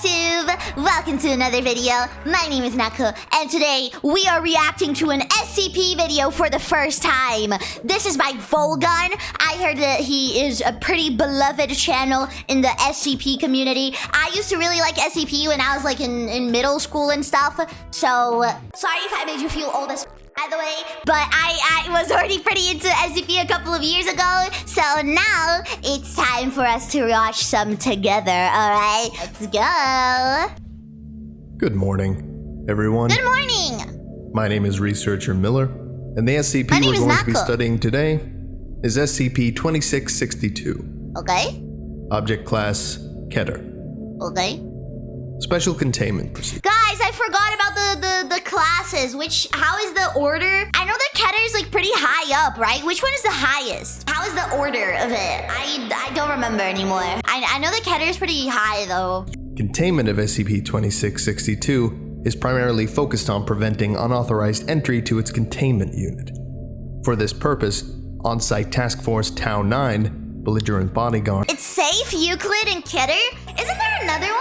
YouTube! Welcome to another video. My name is Nako, and today we are reacting to an SCP video for the first time. This is by TheVolgun. I heard that he is a pretty beloved channel in the SCP community. I used to really like SCP when I was like in middle school and stuff. So, sorry if I made you feel old as by the way, but I was already pretty into SCP a couple of years ago, so now it's time for us to watch some together, alright? Let's go! Good morning, everyone. Good morning! My name is Researcher Miller, and the SCP we're going to be studying today is SCP-2662. Okay. Object Class, Keter. Okay. Special Containment Procedure. Guys, I forgot about the classes. How is the order? I know that Keter is like pretty high up, right? Which one is the highest? How is the order of it? I don't remember anymore. I know that Keter is pretty high though. Containment of SCP-2662 is primarily focused on preventing unauthorized entry to its containment unit. For this purpose, on-site Task Force Tau 9, belligerent bodyguard. It's safe, Euclid, and Keter? Isn't there another one?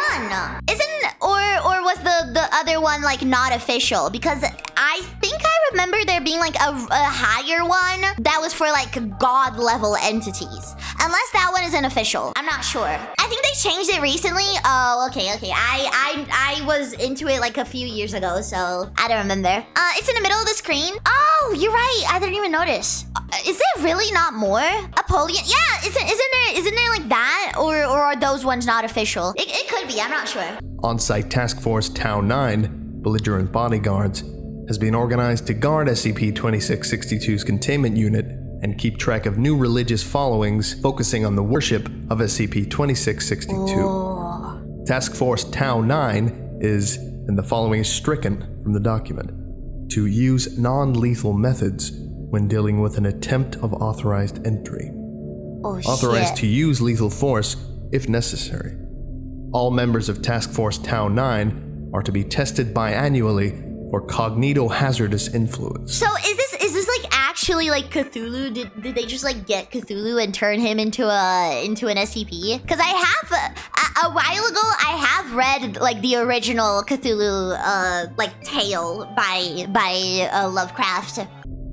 Or was the other one like not official? Because I think I remember there being like a higher one that was for like god level entities. Unless that one isn't official. I'm not sure. I think they changed it recently. Oh, okay. I was into it like a few years ago, so I don't remember. It's in the middle of the screen. Oh, you're right. I didn't even notice. Is there really not more? Apollyon? Yeah, isn't there like that? Or are those ones not official? It could be, I'm not sure. On-site Task Force Tau 9, belligerent bodyguards, has been organized to guard SCP-2662's containment unit and keep track of new religious followings focusing on the worship of SCP-2662. Oh. Task Force Tau 9 is, and the following is stricken from the document, to use non-lethal methods when dealing with an attempt of authorized entry. Oh, authorized to use lethal force if necessary. All members of Task Force Tau 9 are to be tested biannually for cognito-hazardous influence. So is this like actually like Cthulhu? Did they just like get Cthulhu and turn him into an SCP? Because I have a while ago I have read like the original Cthulhu like tale by Lovecraft.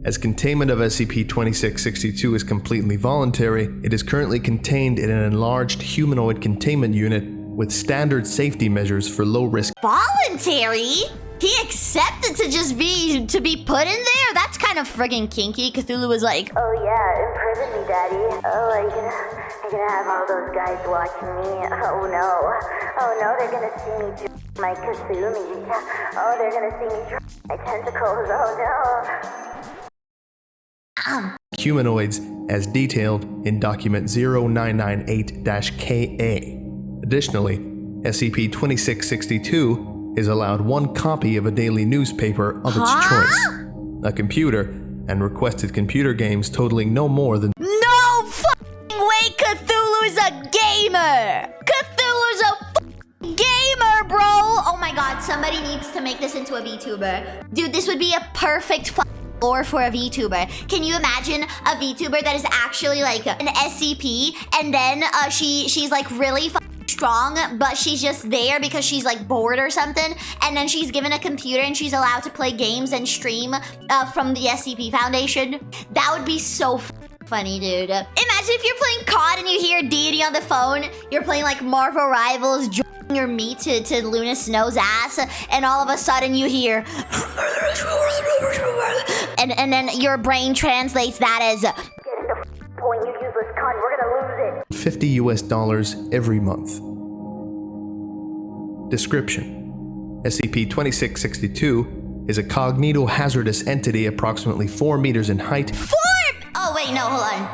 As containment of SCP-2662 is completely voluntary, it is currently contained in an enlarged humanoid containment unit with standard safety measures for low risk. Voluntary? He accepted to just be put in there? That's kind of friggin' kinky. Cthulhu was like, oh yeah, imprison me, daddy. Oh, I'm gonna have all those guys watching me. Oh no, they're gonna see me do my Kasumi. Oh, they're gonna see me try my tentacles. Oh no. Humanoids as detailed in document 0998-KA. Additionally, SCP-2662 is allowed one copy of a daily newspaper of its choice, a computer, and requested computer games totaling no more than— No fucking way Cthulhu is a gamer! Cthulhu's a fucking gamer, bro! Oh my god, somebody needs to make this into a VTuber. Dude, this would be a perfect lore for a VTuber. Can you imagine a VTuber that is actually like an SCP, and then she's like really strong, but she's just there because she's like bored or something, and then she's given a computer and she's allowed to play games and stream from the SCP Foundation? That would be so funny, dude. Imagine if you're playing COD and you hear Deity on the phone, you're playing like Marvel Rivals, your meat to Luna Snow's ass, and all of a sudden you hear and then your brain translates that as get in the point, you useless cunt, we're gonna lose it. $50 every month. Description: SCP-2662 is a cognito-hazardous entity approximately 4 meters in height. Oh wait, no, hold on.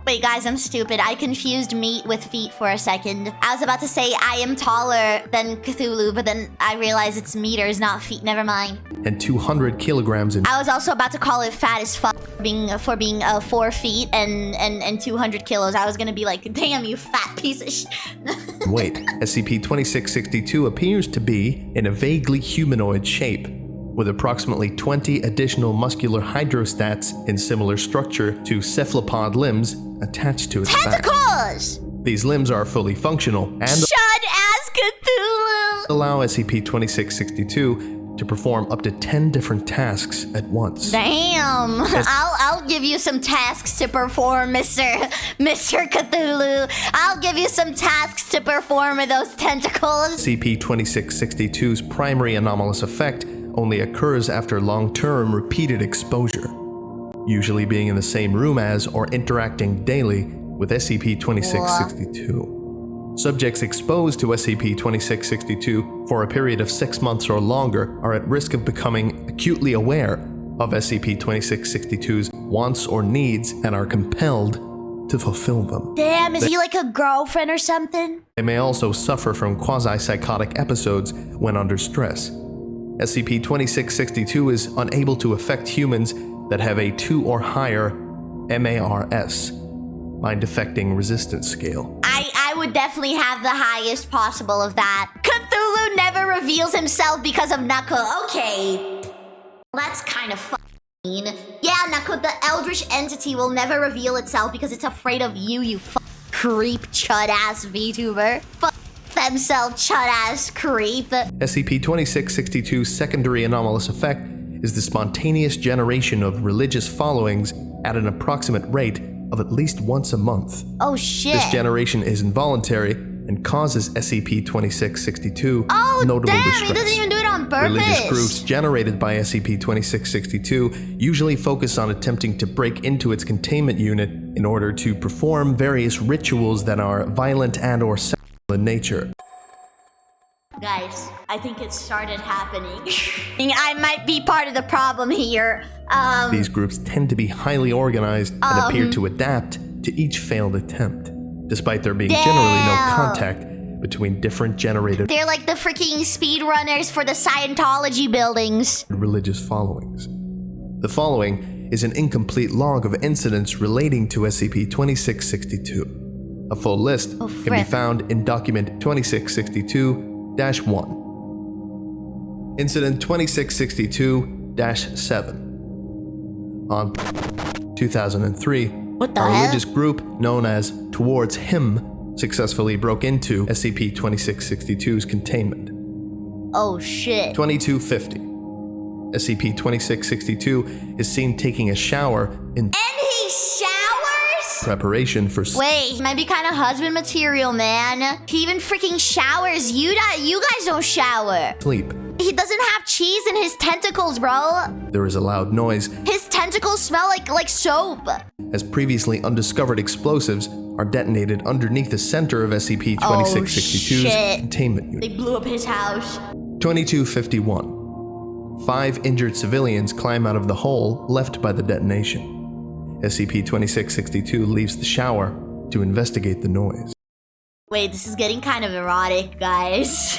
Wait, guys, I'm stupid. I confused meat with feet for a second. I was about to say I am taller than Cthulhu, but then I realized it's meters, not feet. Never mind. And 200 kilograms in— I was also about to call it fat as fuck for being 4 feet and 200 kilos. I was gonna be like, damn, you fat piece of shit. Wait, SCP-2662 appears to be in a vaguely humanoid shape, with approximately 20 additional muscular hydrostats in similar structure to cephalopod limbs attached to its back. Tentacles! These limbs are fully functional and— Shut ass Cthulhu. Allow SCP-2662 to perform up to 10 different tasks at once. Damn. I'll give you some tasks to perform, Mr. Cthulhu. I'll give you some tasks to perform with those tentacles. SCP-2662's primary anomalous effect only occurs after long-term repeated exposure, usually being in the same room as or interacting daily with SCP-2662. Subjects exposed to SCP-2662 for a period of 6 months or longer are at risk of becoming acutely aware of SCP-2662's wants or needs and are compelled to fulfill them. Damn, is he like a girlfriend or something? They may also suffer from quasi-psychotic episodes when under stress. SCP-2662 is unable to affect humans that have a 2 or higher MARS, Mind-Affecting Resistance Scale. I would definitely have the highest possible of that. Cthulhu never reveals himself because of Nako. Okay. That's kind of mean. Yeah, Nako, the eldritch entity will never reveal itself because it's afraid of you, you creep chud-ass VTuber. Femcel chud-ass creep. SCP-2662's secondary anomalous effect is the spontaneous generation of religious followings at an approximate rate of at least once a month. Oh shit. This generation is involuntary and causes SCP-2662 notable distress. He doesn't even do it on purpose. Religious groups generated by SCP-2662 usually focus on attempting to break into its containment unit in order to perform various rituals that are violent and or sexual in nature. Guys, I think it started happening. I might be part of the problem here. These groups tend to be highly organized and appear to adapt to each failed attempt, despite there being generally no contact between different generated They're like the freaking speedrunners for the Scientology buildings. religious followings. The following is an incomplete log of incidents relating to SCP-2662. A full list can be found in document 2662-1. Incident 2662-7. On 2003, a religious group known as Towards Him successfully broke into SCP-2662's containment. Oh shit. 2250. SCP-2662 is seen taking a shower in And he showers? preparation for Wait, he might be kind of husband material, man. He even freaking showers. You guys don't shower. sleep. He doesn't have cheese in his tentacles, bro. There is a loud noise His tentacles smell like soap. as previously undiscovered explosives are detonated underneath the center of SCP-2662's shit. containment unit. They blew up his house. 2251. 5 injured civilians climb out of the hole left by the detonation. SCP-2662 leaves the shower to investigate the noise. Wait, this is getting kind of erotic, guys.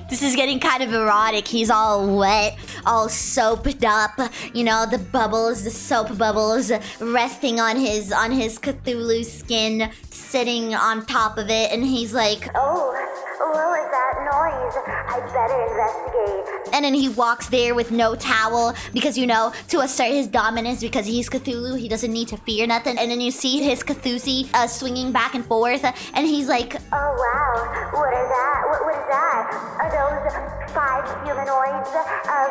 This is getting kind of erotic. He's all wet, all soaped up. You know, the bubbles, the soap bubbles resting on his Cthulhu skin, sitting on top of it, and he's like, Oh, what was that noise? I'd better investigate. and then he walks there with no towel because, you know, to assert his dominance because he's Cthulhu, he doesn't need to fear nothing. And then you see his Cthulhu swinging back and forth, and he's like, Oh wow, what is that? What is that? Are those 5 humanoids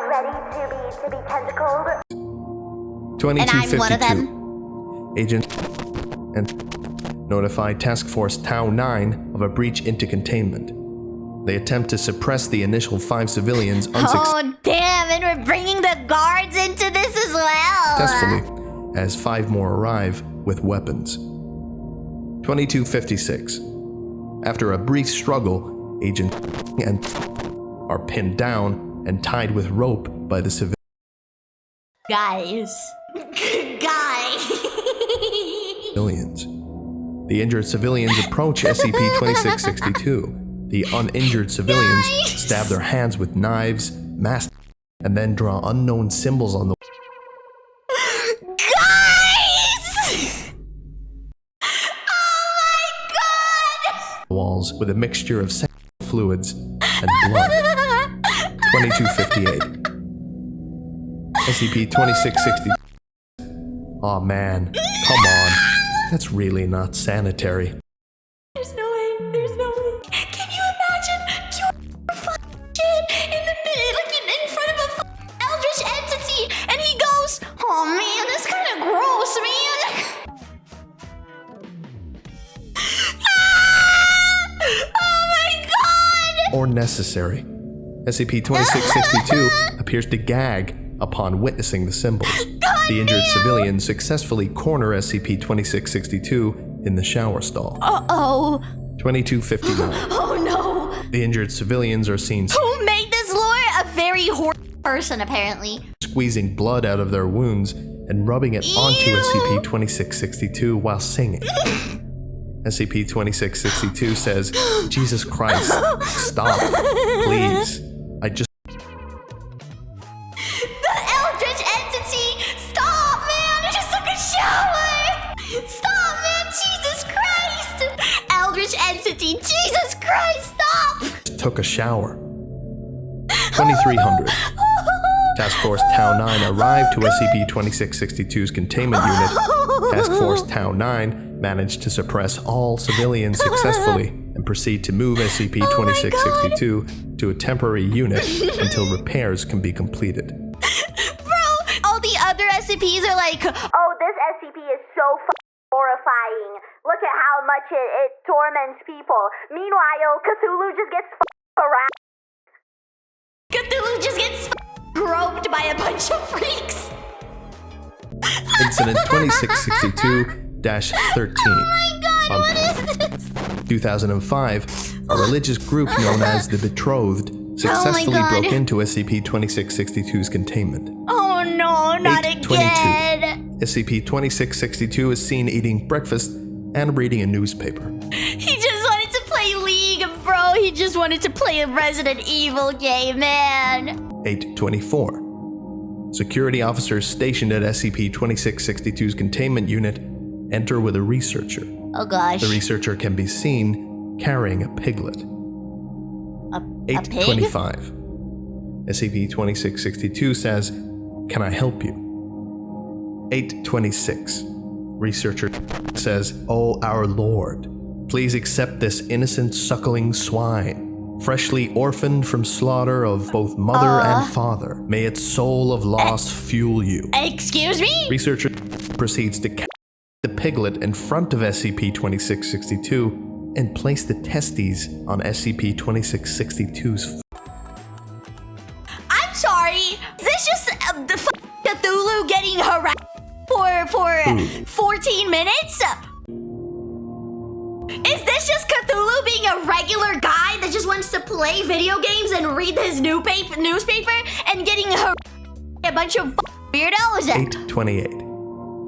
ready to be tentacled? 2252. And I'm one of them. Agent and notify Task Force Tau 9 of a breach into containment. They attempt to suppress the initial 5 civilians oh damn, and we're bringing the guards into this as well. unsuccessfully, as 5 more arrive with weapons. 2256. After a brief struggle, Agent and are pinned down and tied with rope by the civilians. Guys. The injured civilians approach SCP-2662. The uninjured civilians stab their hands with knives, mask, and then draw unknown symbols on the walls with a mixture of sexual fluids and blood. 2258. SCP-2660. Aw man, come on. That's really not sanitary. There's no way. Can you or necessary. SCP-2662 appears to gag upon witnessing the symbols. The injured civilians successfully corner SCP-2662 in the shower stall. Uh-oh. 2259. Oh no. The injured civilians are seen Who made this lore? A very horrible person, apparently. squeezing blood out of their wounds and rubbing it onto SCP-2662 while singing. SCP-2662 says, "Jesus Christ, stop, please. I just..." The eldritch entity! Stop, man! I just took a shower! Stop, man! Jesus Christ! Eldritch entity! Jesus Christ, stop! took a shower. 2300. Task Force Tau 9 arrived to SCP-2662's containment unit. Task Force Tau 9 managed to suppress all civilians successfully and proceed to move SCP-2662 to a temporary unit until repairs can be completed. Bro, all the other SCPs are like, Oh, this SCP is so horrifying. Look at how much it torments people. Meanwhile, Cthulhu just gets harassed. Cthulhu just gets groped by a bunch of freaks. Incident 2662-13. Oh my god, what is this? 2005, a religious group known as the Betrothed successfully broke into SCP-2662's containment. Oh no, not 822. again. SCP-2662 is seen eating breakfast and reading a newspaper. He just wanted to play League, bro. He just wanted to play a Resident Evil game, man. 824. Security officers stationed at SCP-2662's containment unit enter with a researcher. Oh gosh. The researcher can be seen carrying a piglet. A 825. SCP-2662 says, "Can I help you?" 826. Researcher says, "Oh, our Lord, please accept this innocent suckling swine, freshly orphaned from slaughter of both mother and father. May its soul of loss fuel you." Excuse me? Researcher proceeds to catch the piglet in front of SCP-2662 and place the testes on SCP-2662's. I'm sorry. Is this just the Cthulhu getting harassed for 14 minutes? Is this just Cthulhu being a regular guy that just wants to play video games and read his newspaper and getting harassed by a bunch of weirdos? 828.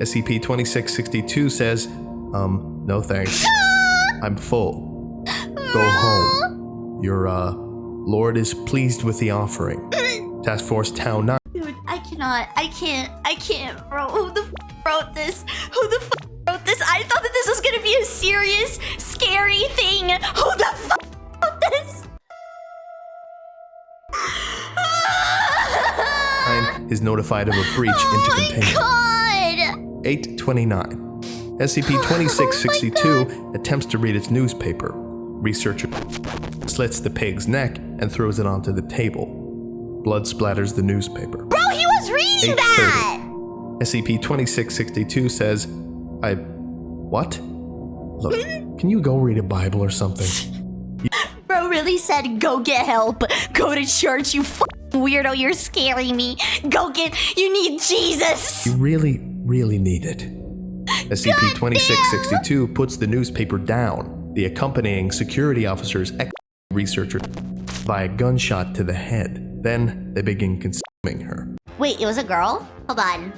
SCP-2662 says, "No thanks. I'm full. Go home. Your, Lord is pleased with the offering." Task Force Tau 9. Dude, I can't, bro. Who the wrote this? Who the wrote this? I thought that this was gonna be a serious, scary thing. Who the wrote this? Is notified of a breach into containment. God! 829. SCP-2662 attempts to read its newspaper. Researcher slits the pig's neck and throws it onto the table. Blood splatters the newspaper. Bro, he was reading that! SCP-2662 says, What? Look, can you go read a Bible or something? Bro really said, go get help. Go to church, you weirdo. You're scaring me. You need Jesus. You really need it. SCP-2662 puts the newspaper down. The accompanying security officers researcher by a gunshot to the head. Then they begin consuming her. Wait, it was a girl? Hold on.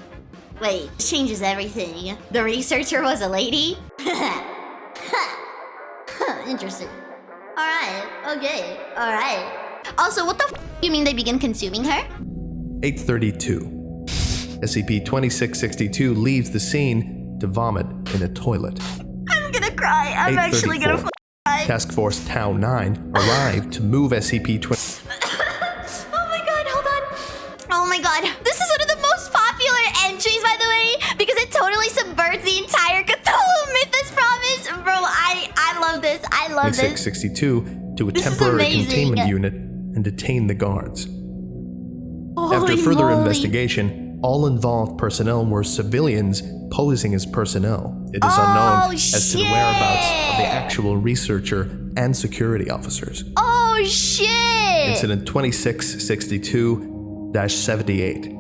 Wait, this changes everything. The researcher was a lady? Interesting. Alright, okay, alright. Also, what the you mean they begin consuming her? 832. SCP-2662 leaves the scene to vomit in a toilet. I'm gonna cry. I'm actually gonna cry. Task Force Tau 9 arrived to move SCP-20. Oh my god, hold on. Oh my god. This is one of the most popular entries, by the way, because it totally subverts the entire Cthulhu Mythos promise. Bro, I love this. I love this. 2662 to a temporary containment unit and detain the guards. After further investigation, all involved personnel were civilians posing as personnel. It is unknown as to the whereabouts of the actual researcher and security officers. Oh Oh shit! Incident 2662-78.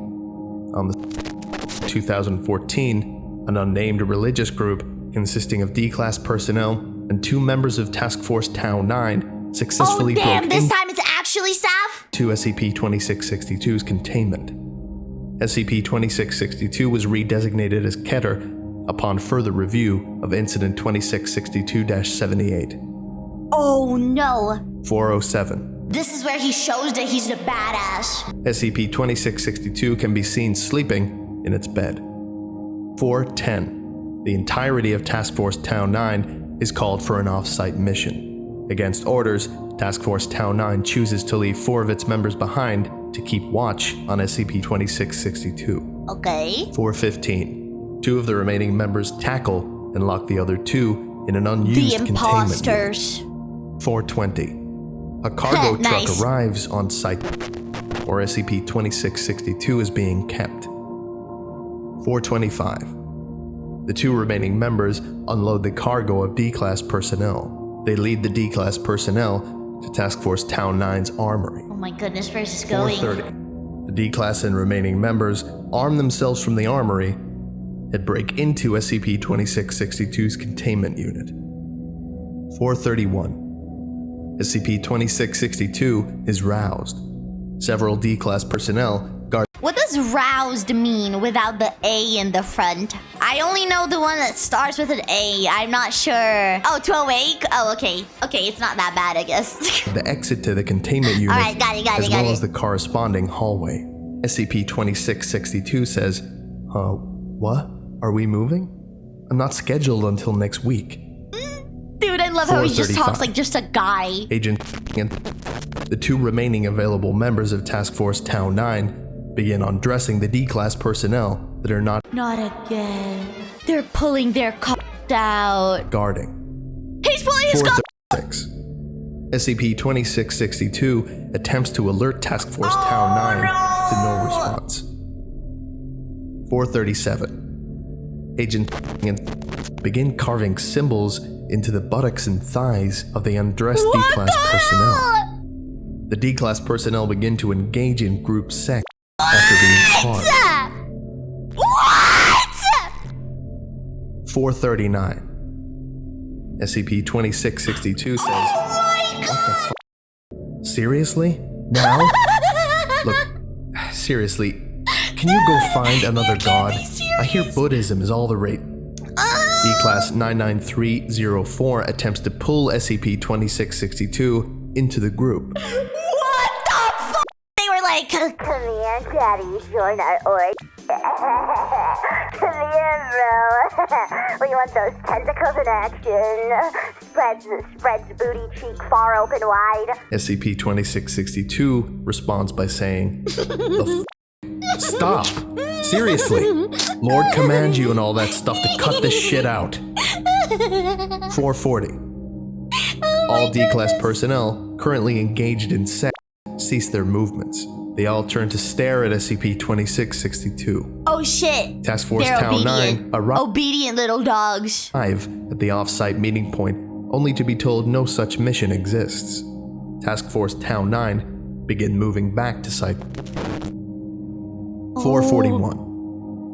On the 2014, an unnamed religious group consisting of D-Class personnel and 2 members of Task Force Tau 9 successfully Oh damn, broke this into time it's actually staff? SCP-2662's containment. SCP-2662 was redesignated as Keter upon further review of Incident 2662-78. Oh no. 407. This is where he shows that he's the badass. SCP-2662 can be seen sleeping in its bed. 410. The entirety of Task Force Tau 9 is called for an off-site mission. Against orders, Task Force Tau 9 chooses to leave 4 of its members behind to keep watch on SCP-2662. Okay. 415. 2 of the remaining members tackle and lock the other 2 in an unused The containment imposters. unit. 420. A cargo Nice. truck arrives on site where SCP-2662 is being kept. 425. The 2 remaining members unload the cargo of D-Class personnel. They lead the D-Class personnel to Task Force Tau 9's armory. Oh my goodness, where's this going? 430. The D-Class and remaining members arm themselves from the armory and break into SCP-2662's containment unit. 431. SCP-2662 is roused. Several D-Class personnel guard What does roused mean without the A in the front? I only know the one that starts with an A. I'm not sure. Oh, to awake? Oh, okay. Okay, it's not that bad, I guess. the exit to the containment unit, Alright, got it. as well as the corresponding hallway. SCP-2662 says, what? Are we moving? I'm not scheduled until next week. Dude, I love how he just 435. talks like just a guy. Agent and the 2 remaining available members of Task Force Tau 9 begin undressing the D-Class personnel that are not Not again. They're pulling their cock out. guarding. He's pulling his cock. 436. SCP-2662 attempts to alert Task Force Tau 9 to no response. 437. Agent and begin carving symbols into the buttocks and thighs of the undressed D-Class personnel. The D-Class personnel begin to engage in group sex after being carved. What? 439. SCP-2662 says, what the f***? Seriously? Now? Look, seriously, can you go find another god? I hear Buddhism is all the rage. D-Class 99304 attempts to pull SCP-2662 into the group. What the f? They were like, Come here, Daddy. Join our org. Come here, bro. We want those tentacles in action. Spreads booty cheek far open wide. SCP-2662 responds by saying, the f***? Stop! Seriously! Lord commands you and all that stuff to cut this shit out. 440. All D-Class personnel currently engaged in sex cease their movements. They all turn to stare at SCP-2662. oh shit. Task Force They're Tau 9 obedient. arrive Obedient little dogs. at the off-site meeting point, only to be told no such mission exists. Task Force Tau 9 begin moving back to Site 441.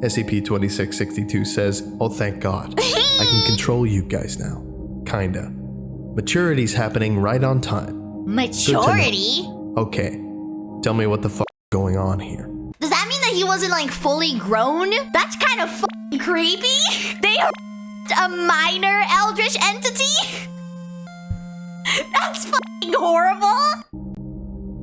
SCP-2662 says, oh thank God, I can control you guys now. Kinda. Maturity's happening right on time. Maturity? Okay, tell me what the fuck is going on here. Does that mean that he wasn't like fully grown? That's kind of fucking creepy. They are a minor eldritch entity? That's fucking horrible.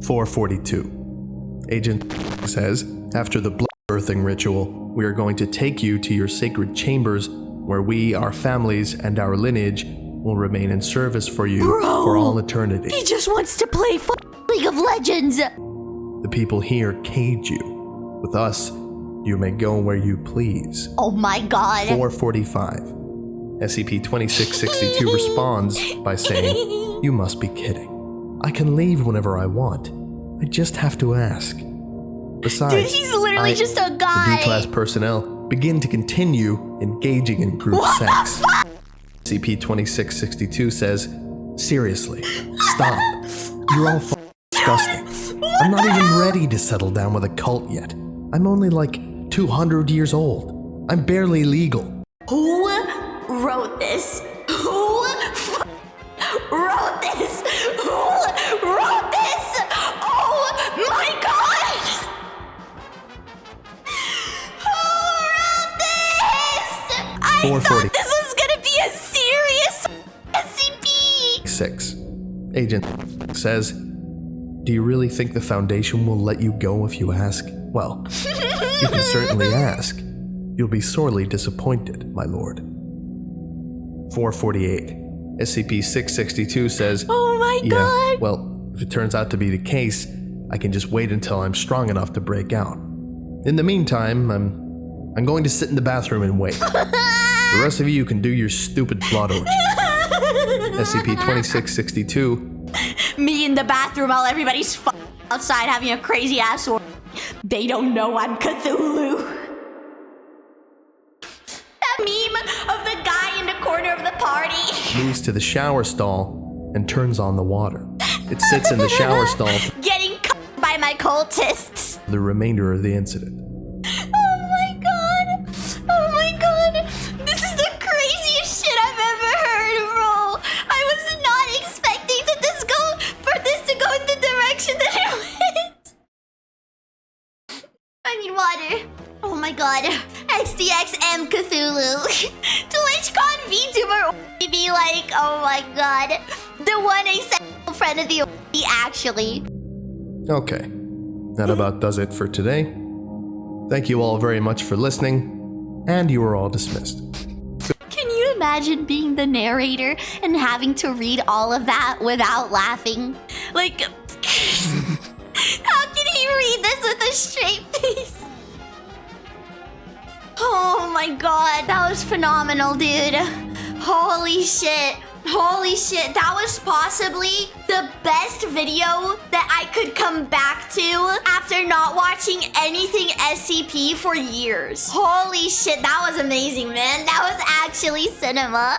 442. Agent says, after the blood birthing ritual, we are going to take you to your sacred chambers where we, our families, and our lineage will remain in service for you for all eternity. He just wants to play League of Legends. The people here cage you. With us, you may go where you please. Oh my god. 445. SCP-2662 responds by saying, you must be kidding. I can leave whenever I want. I just have to ask. Besides, Dude, he's literally just a guy. The D-Class personnel begin to continue engaging in group sex. SCP-2662 says, seriously, stop. You're all disgusting. I'm not even ready to settle down with a cult yet. I'm only like 200 years old. I'm barely legal. Who wrote this? Who wrote this? Who wrote this? Oh my god! Who wrote this? I 440. thought this was gonna be a serious SCP! 6. Agent says, do you really think the Foundation will let you go if you ask? Well, you can certainly ask. You'll be sorely disappointed, my lord. 448. SCP-662 says, Oh my yeah, god! well, if it turns out to be the case, I can just wait until I'm strong enough to break out. In the meantime, I'm going to sit in the bathroom and wait. The rest of you can do your stupid plot orgies. SCP-2662. Me in the bathroom while everybody's outside having a crazy ass orgy. They don't know I'm Cthulhu. That meme of the guy in the corner of the party. Moves to the shower stall and turns on the water. It sits in the shower stall for Getting by my cultists. the remainder of the incident. Oh my god. Oh my god. This is the craziest shit I've ever heard, bro. I was not expecting for this to go in the direction that it went. I need water. Oh my god. XDXM Cthulhu. To which con VTuber be like, oh my god. The one asexual friend of the actually. Okay, that about does it for today. Thank you all very much for listening, and you are all dismissed. Can you imagine being the narrator and having to read all of that without laughing? Like, how can he read this with a straight face? Oh my god, that was phenomenal, dude. Holy shit. Holy shit, that was possibly the best video that I could come back to after not watching anything SCP for years. Holy shit, that was amazing, man. That was actually cinema.